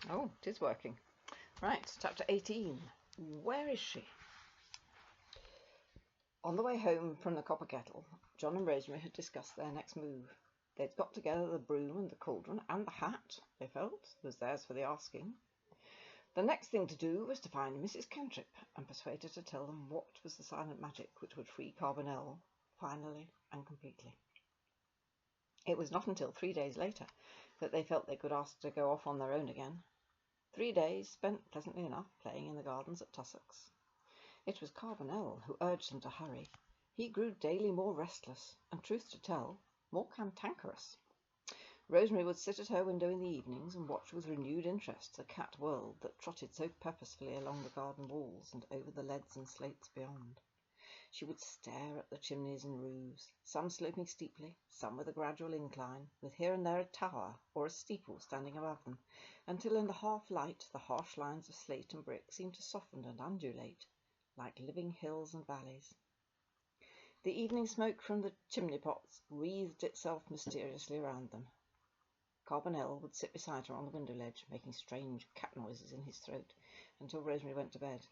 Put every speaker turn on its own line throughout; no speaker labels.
Oh, it is working. Right, chapter 18. Where is she? On the way home from the Copper Kettle, John and Rosemary had discussed their next move. They'd got together the broom and the cauldron, and the hat, they felt, was theirs for the asking. The next thing to do was to find Mrs. Cantrip and persuade her to tell them what was the silent magic which would free Carbonel, finally and completely. It was not until 3 days later that they felt they could ask to go off on their own again. 3 days spent pleasantly enough playing in the gardens at Tussock's. It was Carbonel who urged them to hurry. He grew daily more restless, and, truth to tell, more cantankerous. Rosemary would sit at her window in the evenings and watch with renewed interest the cat world that trotted so purposefully along the garden walls and over the leads and slates beyond. She would stare at the chimneys and roofs, some sloping steeply, some with a gradual incline, with here and there a tower or a steeple standing above them, until in the half-light the harsh lines of slate and brick seemed to soften and undulate, like living hills and valleys. The evening smoke from the chimney-pots wreathed itself mysteriously around them. Carbonel would sit beside her on the window-ledge, making strange cat noises in his throat, until Rosemary went to bed,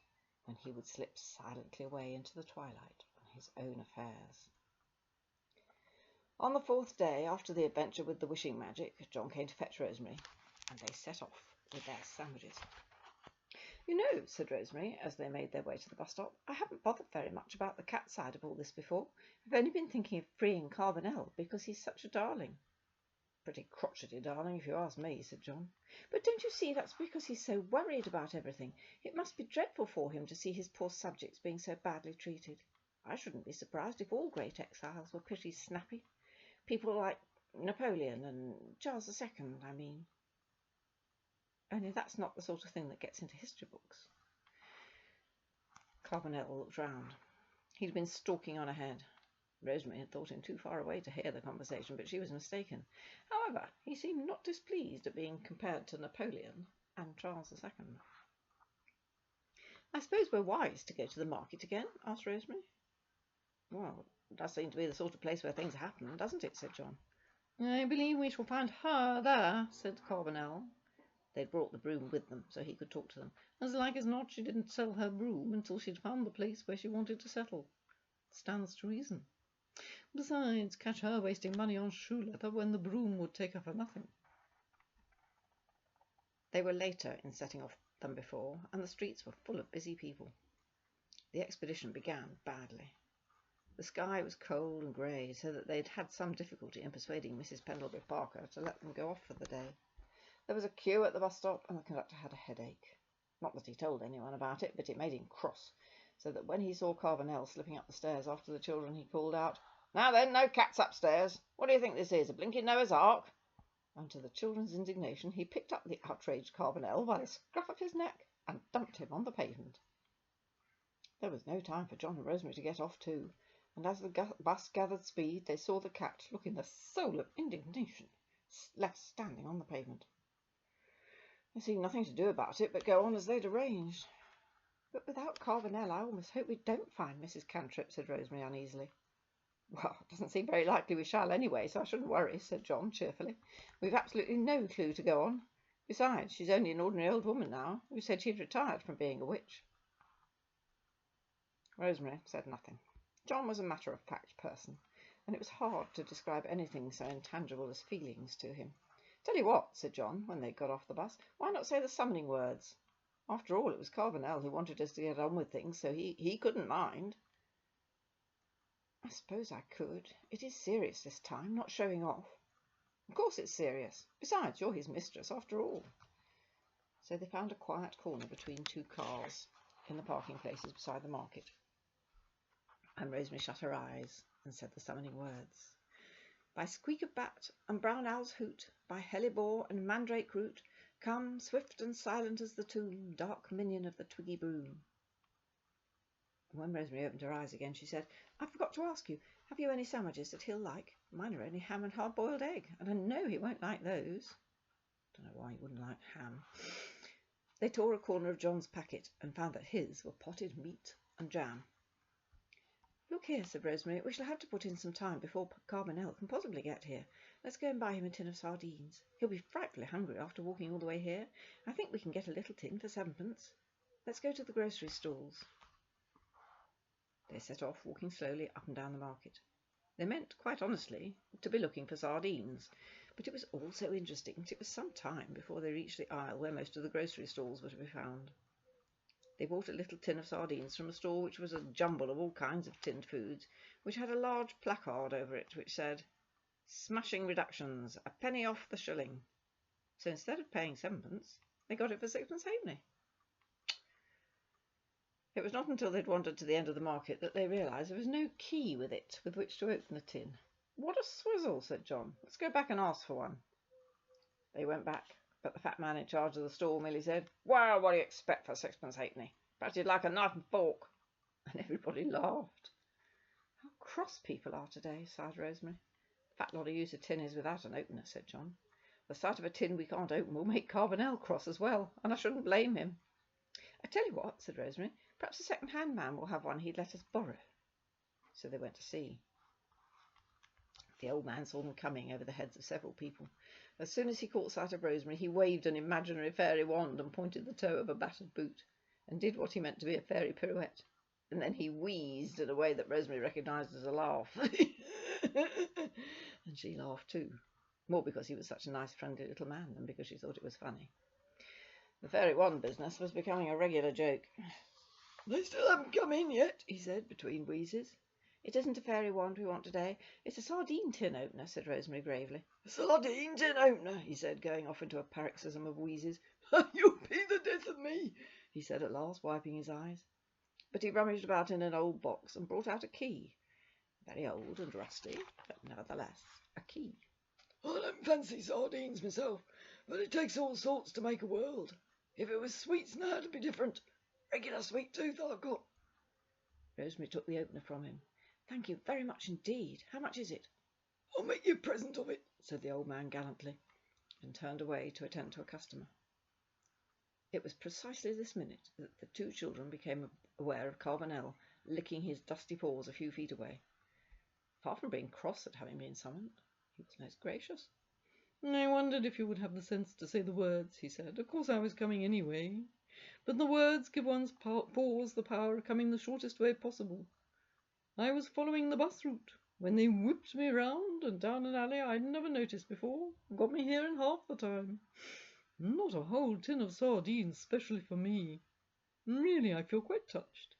when he would slip silently away into the twilight on his own affairs. On the 4th day after the adventure with the wishing magic, John came to fetch Rosemary, and they set off with their sandwiches. "You know," said Rosemary, as they made their way to the bus stop, "I haven't bothered very much about the cat side of all this before. I've only been thinking of freeing Carbonel because he's such a darling." "Pretty crotchety darling, if you ask me," said John. "But don't you see that's because he's so worried about everything? It must be dreadful for him to see his poor subjects being so badly treated. I shouldn't be surprised if all great exiles were pretty snappy. People like Napoleon and Charles II, I mean. Only that's not the sort of thing that gets into history books." Carbonel looked round. He'd been stalking on ahead. Rosemary had thought him too far away to hear the conversation, but she was mistaken. However, he seemed not displeased at being compared to Napoleon and Charles II. "I suppose we're wise to go to the market again?" asked Rosemary. "Well, it does seem to be the sort of place where things happen, doesn't it?" said John. "I believe we shall find her there," said Carbonel. They'd brought the broom with them, so he could talk to them. "As like as not, she didn't sell her broom until she'd found the place where she wanted to settle. Stands to reason. Besides, catch her wasting money on shoe leather when the broom would take her for nothing." They were later in setting off than before, and the streets were full of busy people. The expedition began badly. The sky was cold and grey, so that they'd had some difficulty in persuading Mrs. Pendlebury Parker to let them go off for the day. There was a queue at the bus stop, and the conductor had a headache. Not that he told anyone about it, but it made him cross, so that when he saw Carbonel slipping up the stairs after the children, he called out, "Now then, no cats upstairs. What do you think this is, a blinking Noah's Ark?" And to the children's indignation, he picked up the outraged Carbonel by the scruff of his neck and dumped him on the pavement. There was no time for John and Rosemary to get off too, and as the bus gathered speed, they saw the cat, looking the soul of indignation, left standing on the pavement. There seemed nothing to do about it but go on as they'd arranged. "But without Carbonel, I almost hope we don't find Mrs. Cantrip," said Rosemary uneasily. "Well, it doesn't seem very likely we shall anyway, so I shouldn't worry," said John cheerfully. "We've absolutely no clue to go on. Besides, she's only an ordinary old woman now, who said she'd retired from being a witch." Rosemary said nothing. John was a matter-of-fact person, and it was hard to describe anything so intangible as feelings to him. "Tell you what," said John, when they got off the bus, "why not say the summoning words? After all, it was Carbonel who wanted us to get on with things, so he couldn't mind." "I suppose I could. It is serious this time, not showing off." "Of course it's serious. Besides, you're his mistress, after all." So they found a quiet corner between two cars in the parking places beside the market, and Rosemary shut her eyes and said the summoning words. "By squeak of bat and brown owl's hoot, by hellebore and mandrake root, come, swift and silent as the tomb, dark minion of the twiggy broom." And when Rosemary opened her eyes again, she said, "I forgot to ask you, have you any sandwiches that he'll like? Mine are only ham and hard-boiled egg, and I know he won't like those." Don't know why he wouldn't like ham. They tore a corner of John's packet and found that his were potted meat and jam. "Look here," said Rosemary, "we shall have to put in some time before Carbonel can possibly get here. Let's go and buy him a tin of sardines. He'll be frightfully hungry after walking all the way here. I think we can get a little tin for 7pence. Let's go to the grocery stalls. They set off, walking slowly up and down the market. They meant, quite honestly, to be looking for sardines, but it was all so interesting that it was some time before they reached the aisle where most of the grocery stalls were to be found. They bought a little tin of sardines from a store which was a jumble of all kinds of tinned foods, which had a large placard over it which said, "Smashing reductions, a penny off the shilling." So instead of paying 7pence, they got it for 6pence halfpenny. It was not until they'd wandered to the end of the market that they realised there was no key with it with which to open the tin. "What a swizzle," said John. "Let's go back and ask for one." They went back, but the fat man in charge of the stall merely said, "Well, what do you expect for 6pence halfpenny? Perhaps you'd like a knife and fork." And everybody laughed. "How cross people are today," sighed Rosemary. "Fat lot of use a tin is without an opener," said John. "The sight of a tin we can't open will make Carbonel cross as well, and I shouldn't blame him." "I tell you what," said Rosemary, "perhaps a second-hand man will have one he'd let us borrow." So they went to see. The old man saw them coming over the heads of several people. As soon as he caught sight of Rosemary, he waved an imaginary fairy wand and pointed the toe of a battered boot, and did what he meant to be a fairy pirouette. And then he wheezed in a way that Rosemary recognised as a laugh. And she laughed too, more because he was such a nice, friendly little man than because she thought it was funny. The fairy wand business was becoming a regular joke. "They still haven't come in yet," he said between wheezes. "It isn't a fairy wand we want today. It's a sardine tin opener," said Rosemary gravely. "A sardine tin opener," he said, going off into a paroxysm of wheezes. "You'll be the death of me," he said at last, wiping his eyes. But he rummaged about in an old box and brought out a key. Very old and rusty, but nevertheless a key. "I don't fancy sardines myself, but it takes all sorts to make a world. If it was sweets now, it'd be different. Regular sweet tooth I've got." Rosemary took the opener from him. "Thank you very much indeed. How much is it?" "I'll make you a present of it," said the old man gallantly, and turned away to attend to a customer. It was precisely this minute that the two children became aware of Carbonel licking his dusty paws a few feet away. Far from being cross at having been summoned, he was most gracious. "I wondered if you would have the sense to say the words," he said. "Of course I was coming anyway, but the words give one's paws the power of coming the shortest way possible. I was following the bus route when they whipped me round and down an alley I'd never noticed before. Got me here in half the time. Not a whole tin of sardines specially for me. Really, I feel quite touched.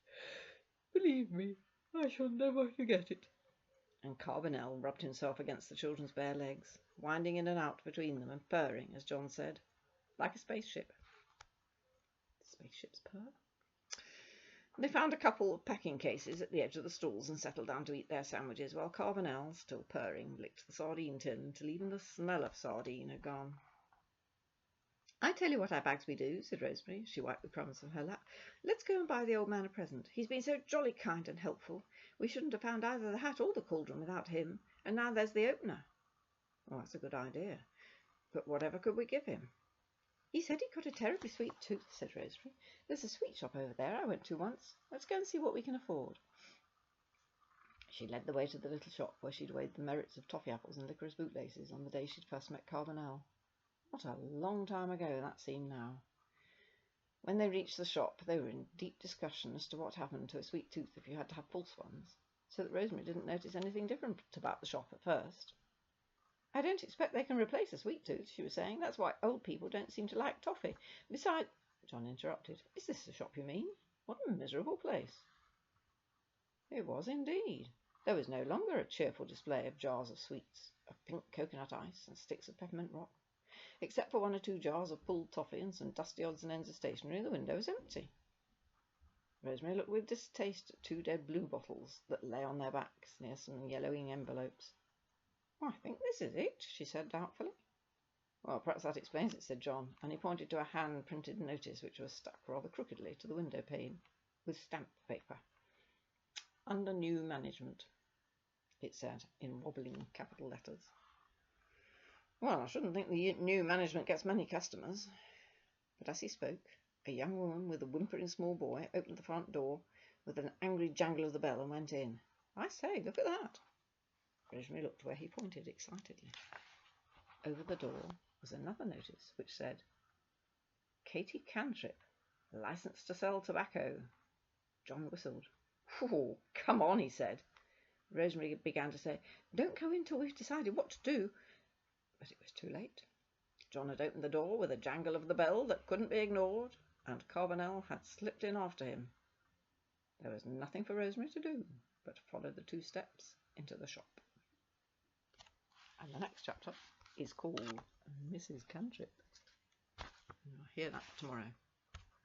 Believe me, I shall never forget it." And Carbonel rubbed himself against the children's bare legs, winding in and out between them and purring, as John said, like a spaceship. Spaceships purr? They found a couple of packing cases at the edge of the stalls and settled down to eat their sandwiches, while Carbonel, still purring, licked the sardine tin until even the smell of sardine had gone. "I tell you what our bags we do," said Rosemary, as she wiped the crumbs from her lap. "Let's go and buy the old man a present. He's been so jolly kind and helpful. We shouldn't have found either the hat or the cauldron without him. And now there's the opener." "Well, that's a good idea. But whatever could we give him?" "He said he got a terribly sweet tooth," said Rosemary. "There's a sweet shop over there I went to once. Let's go and see what we can afford." She led the way to the little shop where she'd weighed the merits of toffee apples and licorice bootlaces on the day she'd first met Carbonel. What a long time ago that seemed now. When they reached the shop, they were in deep discussion as to what happened to a sweet tooth if you had to have false ones, so that Rosemary didn't notice anything different about the shop at first. "I don't expect they can replace a sweet tooth," she was saying. "That's why old people don't seem to like toffee. Besides—" John interrupted. "Is this the shop you mean? What a miserable place." It was indeed. There was no longer a cheerful display of jars of sweets, of pink coconut ice, and sticks of peppermint rock. Except for 1 or 2 jars of pulled toffee and some dusty odds and ends of stationery, the window was empty. Rosemary looked with distaste at 2 dead blue bottles that lay on their backs near some yellowing envelopes. "I think this is it," she said doubtfully. "Well, perhaps that explains it," said John, and he pointed to a hand-printed notice which was stuck rather crookedly to the window pane with stamp paper. "Under new management," it said in wobbling capital letters. "Well, I shouldn't think the new management gets many customers." But as he spoke, a young woman with a whimpering small boy opened the front door with an angry jangle of the bell and went in. "I say, look at that!" Rosemary looked where he pointed excitedly. Over the door was another notice which said, Katie Cantrip, licensed to sell tobacco. John whistled. "Oh, come on," he said. Rosemary began to say, "Don't go in till we've decided what to do." But it was too late. John had opened the door with a jangle of the bell that couldn't be ignored, and Carbonel had slipped in after him. There was nothing for Rosemary to do but follow the 2 steps into the shop. And the next chapter is called Mrs. Cantrip. You'll hear that tomorrow.